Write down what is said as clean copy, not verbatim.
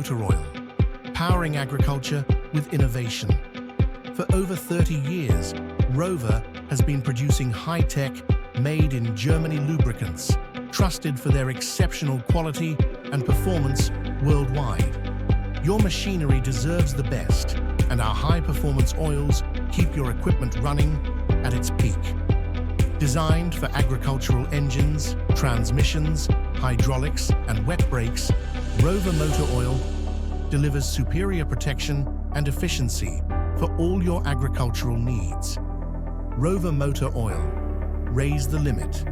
Motor Oil, powering agriculture with innovation. For over 30 years, ROWE has been producing high-tech, made-in-Germany lubricants, trusted for their exceptional quality and performance worldwide. Your machinery deserves the best, and our high-performance oils keep your equipment running at its peak. Designed for agricultural engines, transmissions, hydraulics, and wet brakes, ROWE Motor Oil delivers superior protection and efficiency for all your agricultural needs. ROWE Motor Oil. Raise the limit.